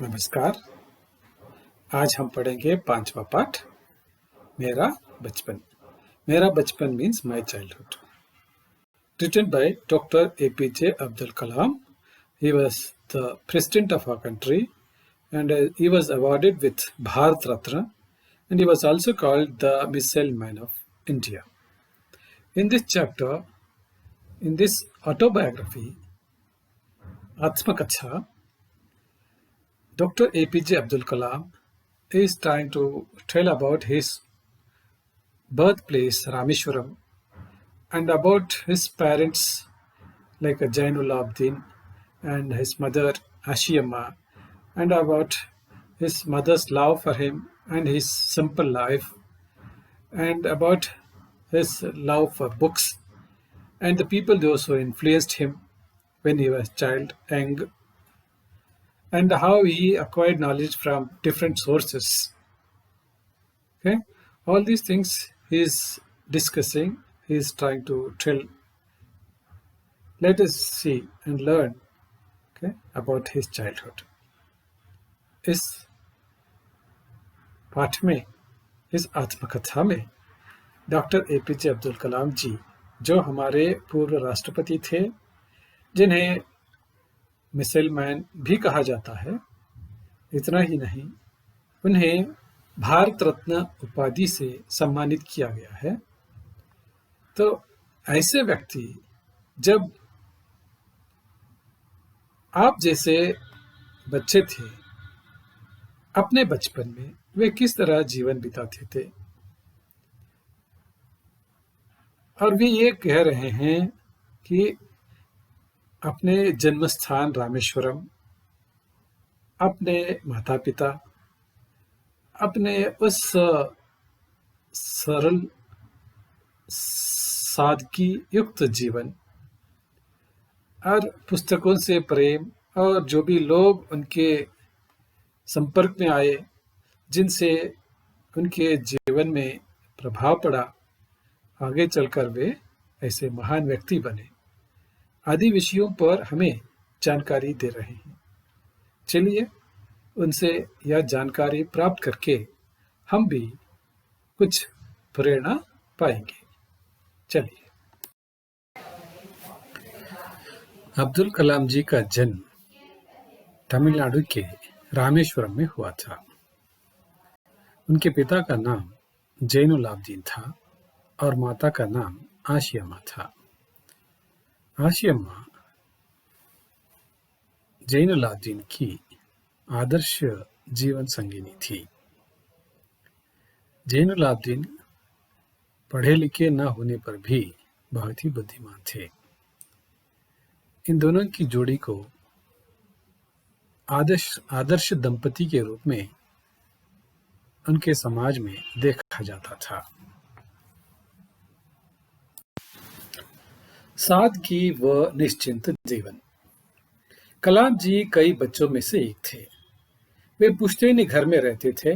नमस्कार। आज हम पढ़ेंगे 5वां पाठ मेरा बचपन। मेरा बचपन means my childhood. Written by Dr. APJ Abdul Kalam. He was the president of our country and he was awarded with Bharat Ratna, and he was also called the Missile Man of India. In this chapter, in this autobiography, Atmakatha, Dr. APJ Abdul Kalam is trying to tell about his birthplace Rameshwaram and about his parents like Jainul Abdin and his mother Ashiyamma, and about his mother's love for him and his simple life, and about his love for books and the people those who influenced him when he was child young, and how he acquired knowledge from different sources. Okay, all these things he is discussing, he is trying to tell. Let us see and learn, okay, about his childhood. इस पाठ में, इस आत्मकथा में doctor APJ Abdul Kalam जी, जो हमारे पूर्व राष्ट्रपति थे, जिन्हें मिसाइल मैन भी कहा जाता है, इतना ही नहीं, उन्हें भारत रत्न उपाधि से सम्मानित किया गया है। तो ऐसे व्यक्ति जब आप जैसे बच्चे थे, अपने बचपन में वे किस तरह जीवन बिताते थे, और वे ये कह रहे हैं कि अपने जन्म स्थान रामेश्वरम, अपने माता पिता, अपने उस सरल सादगी युक्त जीवन और पुस्तकों से प्रेम और जो भी लोग उनके संपर्क में आए, जिनसे उनके जीवन में प्रभाव पड़ा, आगे चलकर वे ऐसे महान व्यक्ति बने, आदि विषयों पर हमें जानकारी दे रहे हैं। चलिए उनसे यह जानकारी प्राप्त करके हम भी कुछ प्रेरणा पाएंगे। चलिए। अब्दुल कलाम जी का जन्म तमिलनाडु के रामेश्वरम में हुआ था। उनके पिता का नाम जैनुल आबदीन था और माता का नाम आशियम्मा था। आशियम्मा जैनुल आबदीन की आदर्श जीवन संगिनी थी। जैनुल आबदीन पढ़े लिखे न होने पर भी बहुत ही बुद्धिमान थे। इन दोनों की जोड़ी को आदर्श दंपति के रूप में उनके समाज में देखा जाता था। सादगी व निश्चिंत जीवन। कलाम जी कई बच्चों में से एक थे। वे पुश्तैनी घर में रहते थे।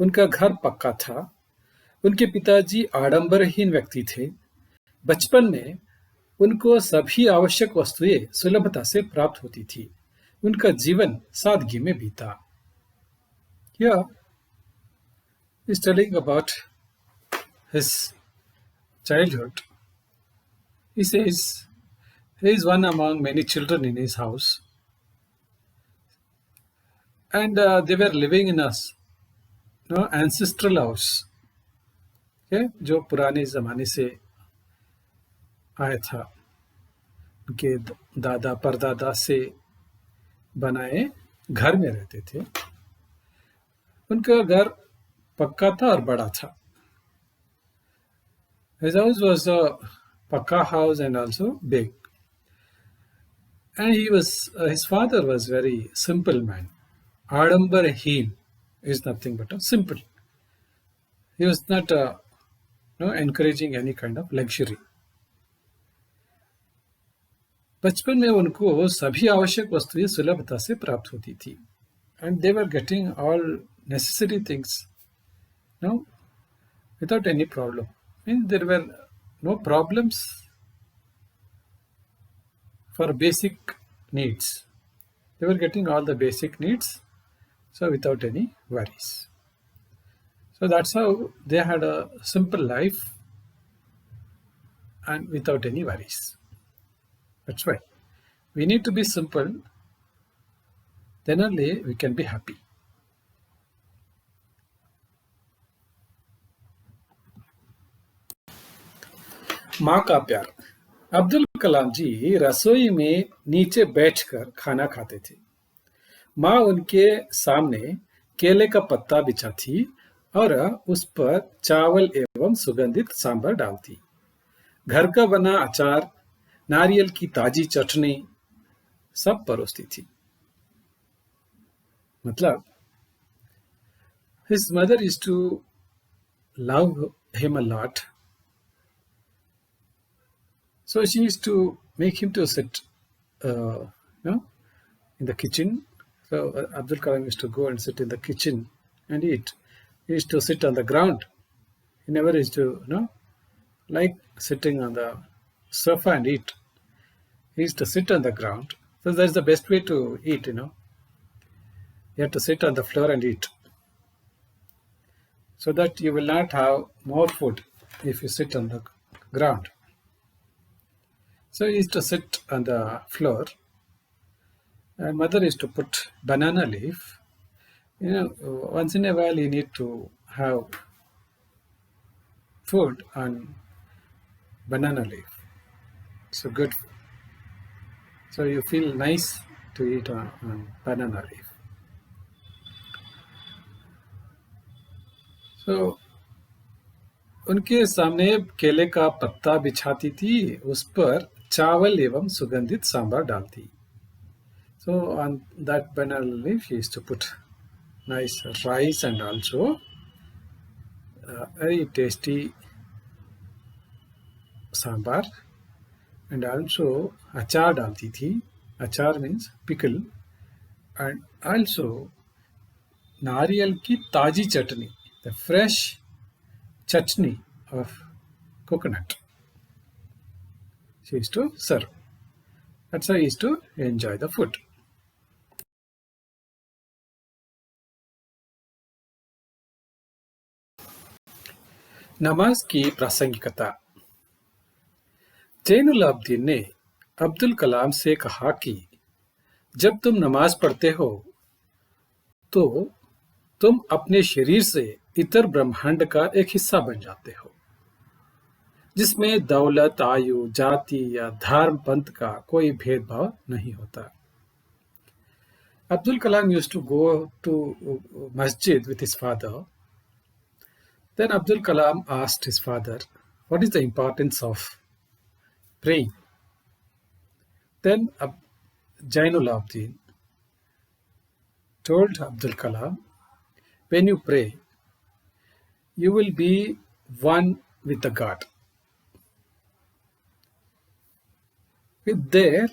उनका घर पक्का था। उनके पिताजी आडंबरहीन व्यक्ति थे। बचपन में उनको सभी आवश्यक वस्तुएं सुलभता से प्राप्त होती थी। उनका जीवन सादगी में बीता। Here is telling about his childhood. He says he is one among many children in his house, and they were living in a ancestral house, okay, जो पुराने ज़माने से आया था, उनके दादा परदादा से बनाए घर में रहते थे। उनका घर पक्का था और बड़ा था। His house was a pakka house and also big. And his father was very simple man. Adambarheen is nothing but a simple. He was not encouraging any kind of luxury. बचपन में उनको सभी आवश्यक वस्तुएं सुलभता से प्राप्त होती थी, and they were getting all necessary things, without any problem. And there were no problems for basic needs. They were getting all the basic needs so without any worries. So that's how they had a simple life and without any worries. That's why we need to be simple, then only we can be happy. माँ का प्यार। अब्दुल कलाम जी रसोई में नीचे बैठकर खाना खाते थे। माँ उनके सामने केले का पत्ता बिछा थी और उस पर चावल एवं सुगंधित सांभर डालती। घर का बना अचार, नारियल की ताजी चटनी सब परोसती थी। मतलब his mother used to love him a lot, so she used to make him to sit, in the kitchen. So Abdul Kalam used to go and sit in the kitchen and eat. He used to sit on the ground. He never used to, like sitting on the sofa and eat. He used to sit on the ground. So that's the best way to eat. You have to sit on the floor and eat, so that you will not have more food if you sit on the ground. So he used to sit on the floor, and mother used to put banana leaf. Once in a while you need to have food on banana leaf. So good. So you feel nice to eat on banana leaf. So उनके सामने केले का पत्ता बिछाती थी, उस पर चावल एवं सुगंधित सांभर डालती. So on that banana leaf, she used to put nice rice and also very tasty sambar, and also achar डालती थी. Achar means pickle, and also नारियल की ताजी चटनी, the fresh chutney of coconut. She used to serve. That's how I used to enjoy the food. नमाज की प्रासंगिकता। जैनुल आबदीन ने अब्दुल कलाम से कहा कि जब तुम नमाज पढ़ते हो तो तुम अपने शरीर से इतर ब्रह्मांड का एक हिस्सा बन जाते हो, जिसमें दौलत, आयु, जाति या धर्म, पंथ का कोई भेदभाव नहीं होता। Abdul Kalam used to go to masjid with his father. Then Abdul Kalam asked his father, what is the importance of praying? Then Jainul Abdin told Abdul Kalam, when you pray, you will be one with the God. With there,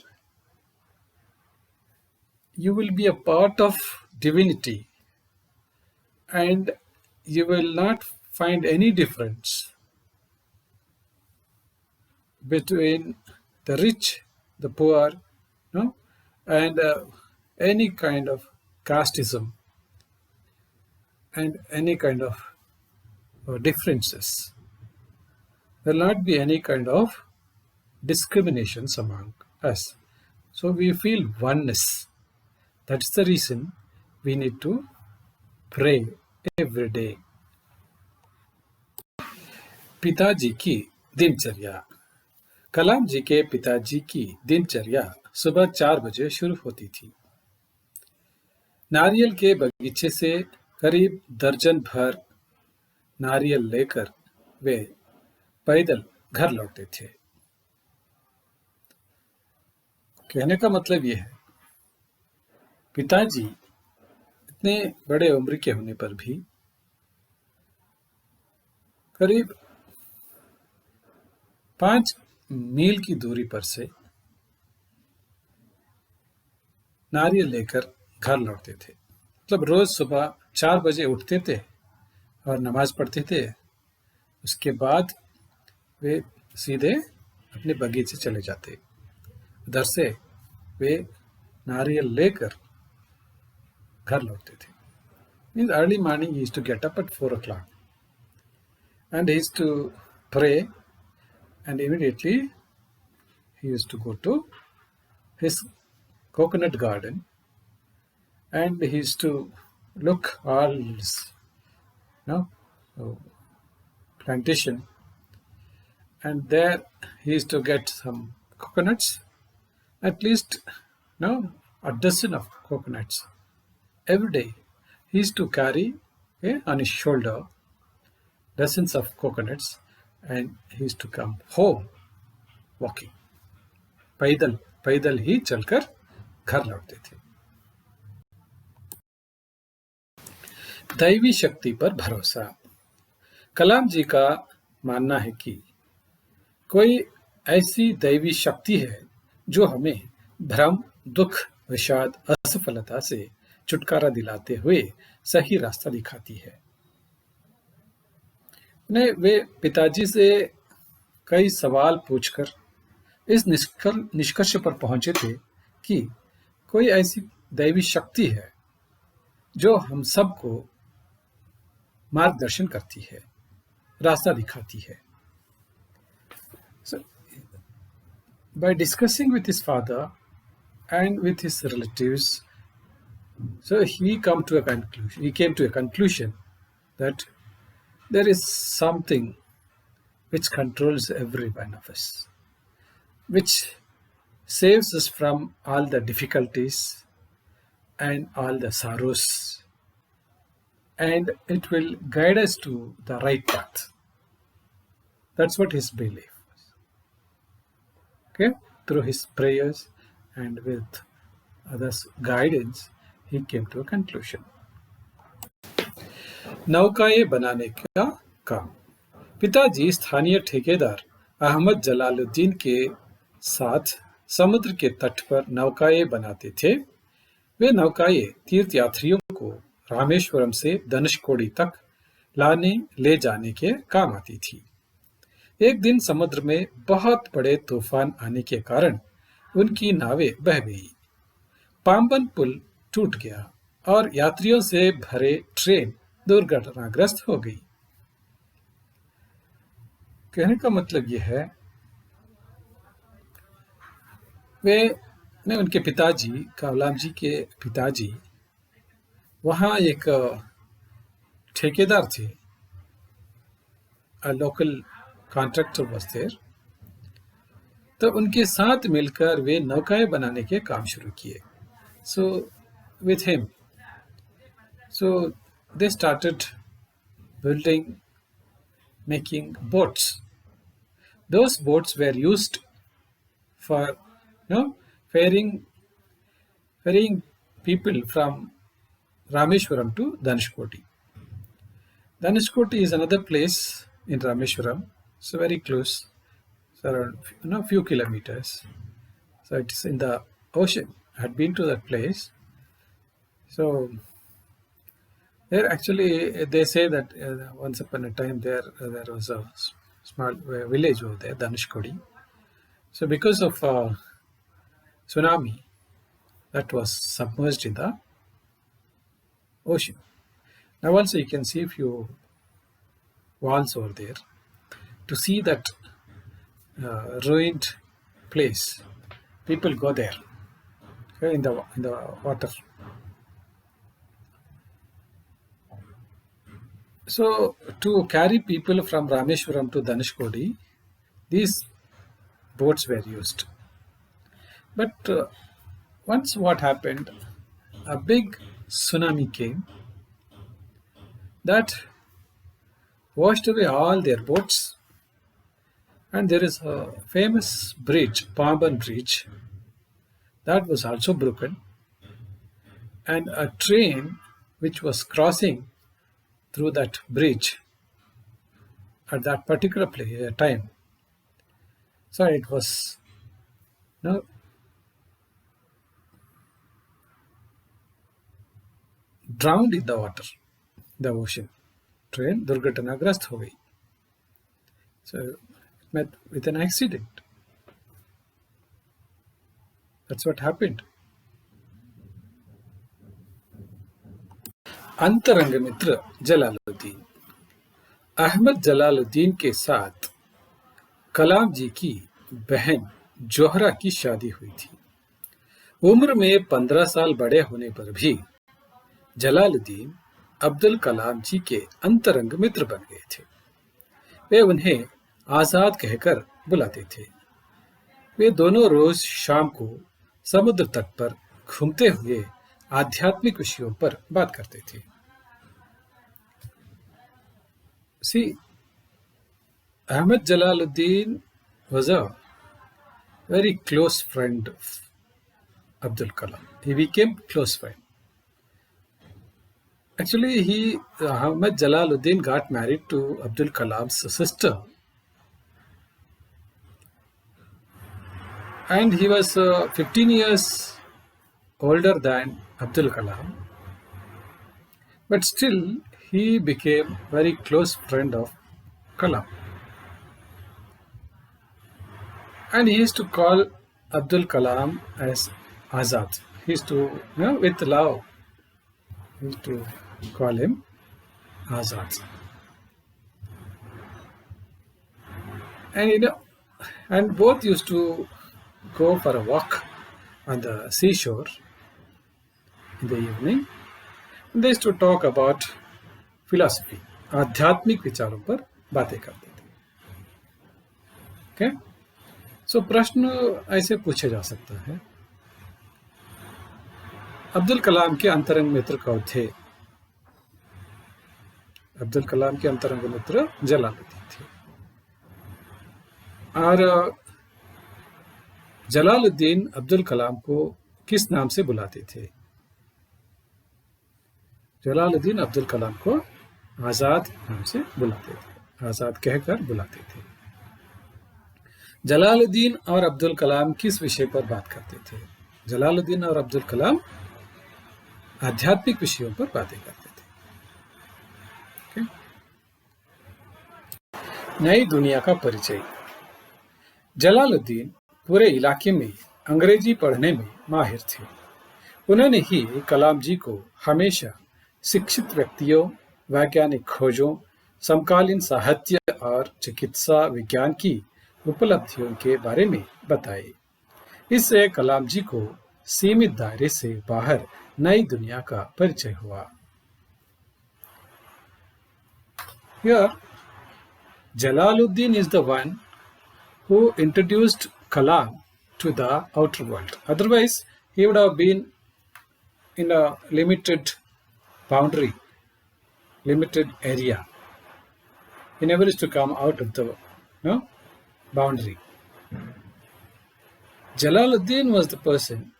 you will be a part of divinity, and you will not find any difference between the rich, the poor, and any kind of casteism and any kind of differences. There will not be any kind of discriminations among us. So we feel oneness. That's the reason we need to pray every day. पिताजी की दिनचर्या। कलाम जी के पिताजी की दिनचर्या सुबह 4 बजे शुरू होती थी। नारियल के बगीचे से करीब दर्जन भर नारियल लेकर वे पैदल घर लौटते थे। कहने का मतलब यह है, पिताजी इतने बड़े उम्र के होने पर भी करीब 5 मील की दूरी पर से नारियल लेकर घर लौटते थे। मतलब रोज सुबह 4 बजे उठते थे और नमाज पढ़ते थे। उसके बाद वे सीधे अपने बगीचे चले जाते। उधर से वे नारियल लेकर घर लौटते थे। In the early morning, he used to get up at 4 o'clock and he used to pray, and immediately he used to go to his coconut garden and he used to look all his, uh, plantation, and there he used to get some coconuts, at least a dozen of coconuts every day. He used to carry on his shoulder dozens of coconuts, and he used to come home walking. पैदल पैदल ही चलकर घर लौटते थे. दैवी शक्ति पर भरोसा. कलाम जी का मानना है कि कोई ऐसी दैवी शक्ति है जो हमें भ्रम, दुख, विषाद, असफलता से छुटकारा दिलाते हुए सही रास्ता दिखाती है. वे पिताजी से कई सवाल पूछकर इस निष्कर्ष पर पहुंचे थे कि कोई ऐसी दैवी शक्ति है जो हम सबको मार्गदर्शन करती है, रास्ता दिखाती है. So, by discussing with his father and with his relatives, so he came to a conclusion that there is something which controls every one of us, which saves us from all the difficulties and all the sorrows, and it will guide us to the right path. That's what his belief was. Okay, through his prayers and with others' guidance, he came to a conclusion. नौकाएं बनाने का काम. पिताजी स्थानीय ठेकेदार अहमद जलालुद्दीन के साथ समुद्र के तट पर नौकाएं बनाते थे. वे नौकाएं तीर्थयात्रियों को रामेश्वरम से धनुषकोडी तक लाने ले जाने के काम आती थी. एक दिन समुद्र में बहुत बड़े तूफान आने के कारण उनकी नावें बह गई. पाम्बन पुल टूट गया और यात्रियों से भरे ट्रेन दुर्घटनाग्रस्त हो गई. कहने का मतलब यह है, उनके पिताजी, कलाम जी के पिताजी वहाँ एक ठेकेदार थे, लोकल कॉन्ट्रैक्टर वाज देयर. तो उनके साथ मिलकर वे नौकाएं बनाने के काम शुरू किए. So with him, so they started building, making boats. Those boats were used for ferrying people from Rameshwaram to Dhanushkodi. Dhanushkodi is another place in Rameshwaram, so very close, so around few kilometers. So it is in the ocean. I had been to that place. So there actually they say that once upon a time there was a small village over there, Dhanushkodi. So because of tsunami, that was submerged in the ocean. Now also you can see a few walls over there to see that ruined place. People go there in the water. So to carry people from Rameshwaram to Dhanushkodi, these boats were used. But once what happened, a big tsunami came that washed away all their boats, and there is a famous bridge, Pamban Bridge, that was also broken, and a train which was crossing through that bridge at that particular time. So it was drowned in the water, the ocean. Train दुर्घटनाग्रस्त हो गई. So it met with an accident. That's what happened. अंतरंग मित्र जलालुद्दीन। अहमद जलालुद्दीन के साथ कलाम जी की बहन जोहरा की शादी हुई थी। उम्र में 15 साल बड़े होने पर भी जलालुद्दीन अब्दुल कलाम जी के अंतरंग मित्र बन गए थे। वे उन्हें आजाद कहकर बुलाते थे। वे दोनों रोज शाम को समुद्र तट पर घूमते हुए आध्यात्मिक विषयों पर बात करते थे। See, Ahmad Jalaluddin was a very close friend of Abdul Kalam. He became close friend. Actually, Ahmad Jalaluddin got married to Abdul Kalam's sister, and he was 15 years older than Abdul Kalam, but still he became very close friend of Kalam. And he used to call Abdul Kalam as Azad. He used to, with love, he used to call him Azad. And and both used to go for a walk on the seashore in the evening. They used to talk about philosophy, आध्यात्मिक विचारों पर बातें करते थे। Okay? सो प्रश्न ऐसे पूछा जा सकता है, अब्दुल कलाम के अंतरंग मित्र कौन थे? अब्दुल कलाम के अंतरंग मित्र जलालुद्दीन थे। और जलालुद्दीन अब्दुल कलाम को किस नाम से बुलाते थे? जलालुद्दीन अब्दुल कलाम को आजाद नाम से बुलाते थे, आजाद कहकर बुलाते थे। जलालुद्दीन और अब्दुल कलाम किस विषय पर बात करते थे? जलालुद्दीन और अब्दुल कलाम आध्यात्मिक विषयों पर बातें करते थे। okay? नई दुनिया का परिचय। जलालुद्दीन पूरे इलाके में अंग्रेजी पढ़ने में माहिर थे। उन्होंने ही कलाम जी को हमेशा शिक्षित व्यक्तियों, वैज्ञानिक खोजों, समकालीन साहित्य और चिकित्सा विज्ञान की उपलब्धियों के बारे में बताए। इससे कलाम जी को सीमित दायरे से बाहर नई दुनिया का परिचय हुआ। Here, Jalaluddin is the one who introduced Kalam to the outer world. Otherwise, he would have been in a limited boundary, limited area. He never used to come out of the boundary. Jalaluddin was the person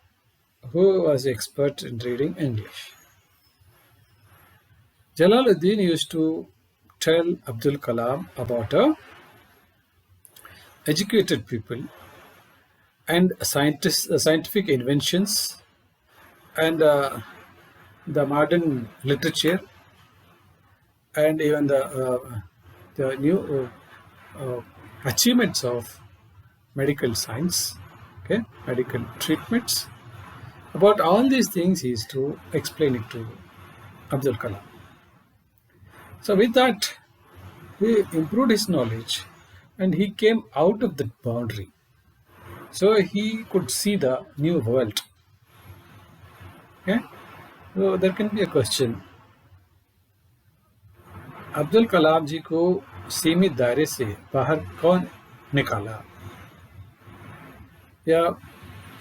who was expert in reading English. Jalaluddin used to tell Abdul Kalam about educated people and scientific inventions and the modern literature and even the new achievements of medical science, medical treatments. About all these things, he is to explain it to Abdul Kalam. So with that, he improved his knowledge and he came out of the boundary. So he could see the new world. Okay? So there can be a question. Abdul Kalam जी को सीमित दायरे से बाहर कौन निकाला, या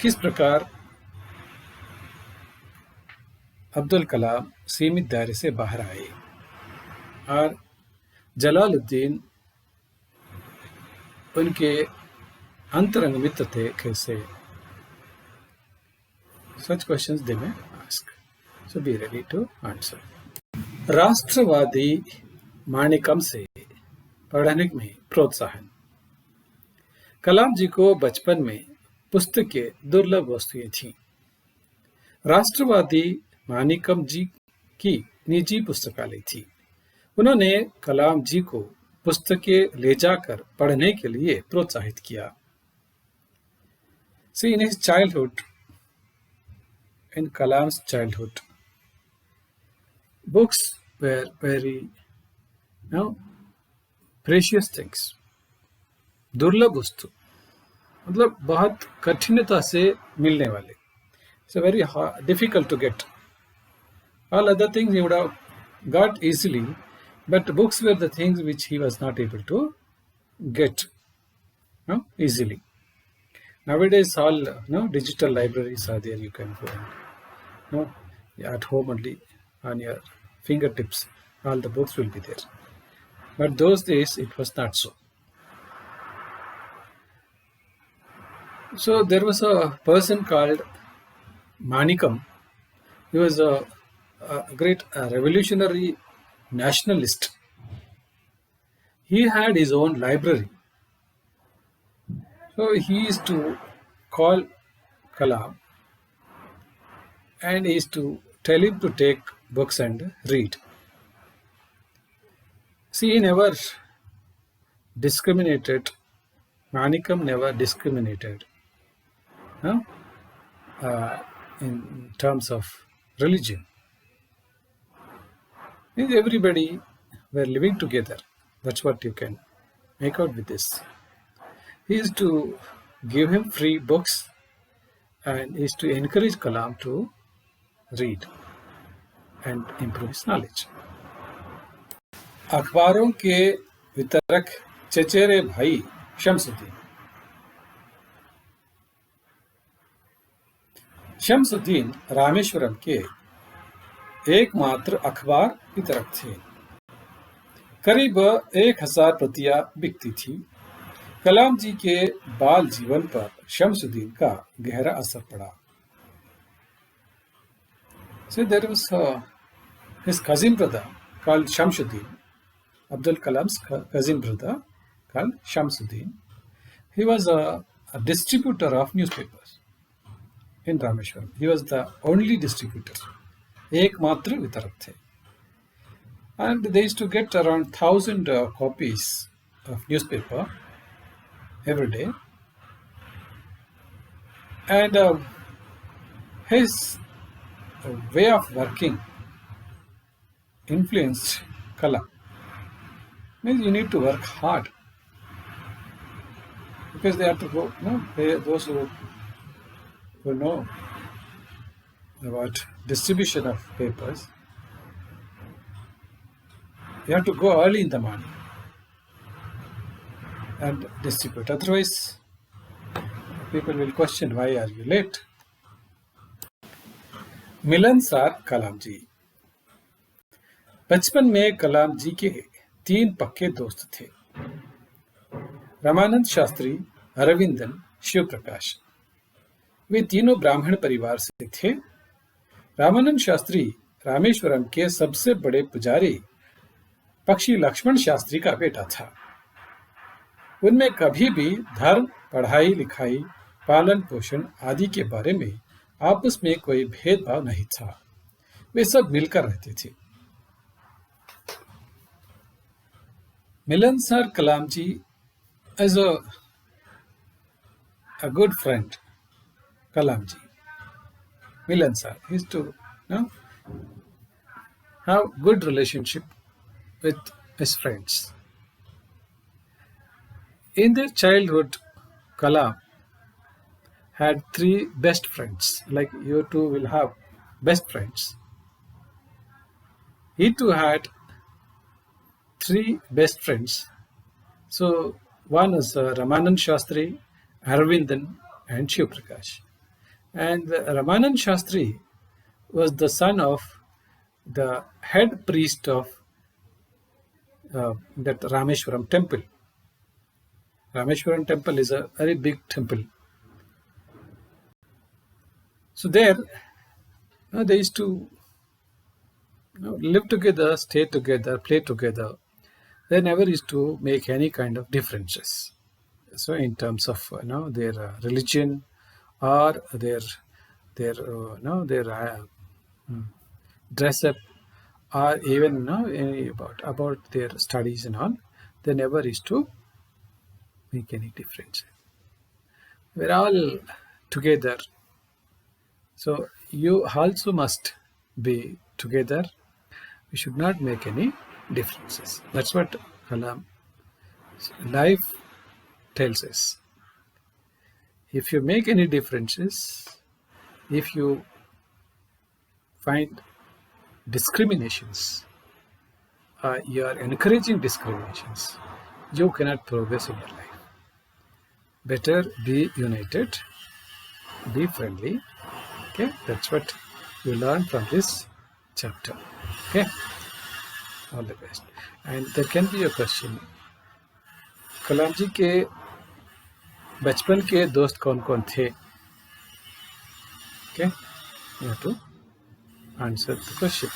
किस प्रकार अब्दुल कलाम सीमित दायरे से बाहर आए, और जलालुद्दीन उनके अंतरंग मित्र थे कैसे? Such questions they may ask. So be ready to answer. राष्ट्रवादी माणिकम से पढ़ने में प्रोत्साहन। कलाम जी को बचपन में पुस्तकें दुर्लभ वस्तुएं थीं। राष्ट्रवादी माणिकम जी की निजी पुस्तकालय थी। उन्होंने कलाम जी को पुस्तकें ले जाकर पढ़ने के लिए प्रोत्साहित किया। See, in his childhood, in Kalam's childhood, Books were very, precious things, दुर्लभ वस्तु, मतलब बहुत कठिनता से मिलने वाले. So very hard, difficult to get. All other things he would have got easily, but books were the things which he was not able to get easily. Nowadays, all digital libraries are there. You can go and at home only on your fingertips. All the books will be there. But those days it was not so. So there was a person called Manikam. He was a great revolutionary nationalist. He had his own library. So he used to call Kalam and he used to tell him to take books and read. See, he never discriminated. Manikam never discriminated in terms of religion. Everybody were living together. That's what you can make out with this. He used to give him free books and he used to encourage Kalam to read and improve his knowledge. अखबारों के वितरक चचेरे भाई शमसुद्दीन. शमसुद्दीन रामेश्वरम के एकमात्र अखबार वितरक थे. करीब 1000 प्रतियां बिकती थी. कलाम जी के बाल जीवन पर शमसुद्दीन का गहरा असर पड़ा. So there was his cousin brother called Shamsuddin, Abdul Kalam's cousin brother called Shamsuddin. He was a distributor of newspapers in Rameshwaram. He was the only distributor. एकमात्र वितरक थे. And they used to get around 1000 copies of newspaper every day. And his way of working influenced Kalam. Means you need to work hard because they have to go. Those who know about distribution of papers, you have to go early in the morning and distribute. Otherwise, people will question, why are you late? मिलनसार कलाम जी. बचपन में कलाम जी के 3 पक्के दोस्त थे. रामानंद शास्त्री, अरविंदन, शिव प्रकाश. वे तीनों ब्राह्मण परिवार से थे. रामानंद शास्त्री रामेश्वरम के सबसे बड़े पुजारी पक्षी लक्ष्मण शास्त्री का बेटा था. उनमें कभी भी धर्म, पढ़ाई लिखाई, पालन पोषण आदि के बारे में आपस में कोई भेदभाव नहीं था. वे सब मिलकर रहते थे. मिलनसार कलाम जी as a good friend, Kalam ji, Milansar, he used to have good relationship with his friends. In their childhood, Kalam had 3 best friends. Like you two will have best friends. He too had 3 best friends. So one is Ramanand Shastri, Arvindan, and Shiv Prakash. And Ramanand Shastri was the son of the head priest of that Rameshwaram temple. Rameshwaram temple is a very big temple. So there, they used to live together, stay together, play together. They never used to make any kind of differences. So in terms of their religion or their dress up or even about their studies and all, they never used to make any difference. We're all together. So you also must be together We should not make any differences. That's what Kalam life tells us. If you make any differences, if you find discriminations, you are encouraging discriminations, you cannot progress in your life. Better be united, be friendly. Okay, that's what you learn from this chapter. Okay, all the best. And there can be a question. कलाम जी के बचपन के दोस्त कौन कौन थे? Okay, you have to answer the question.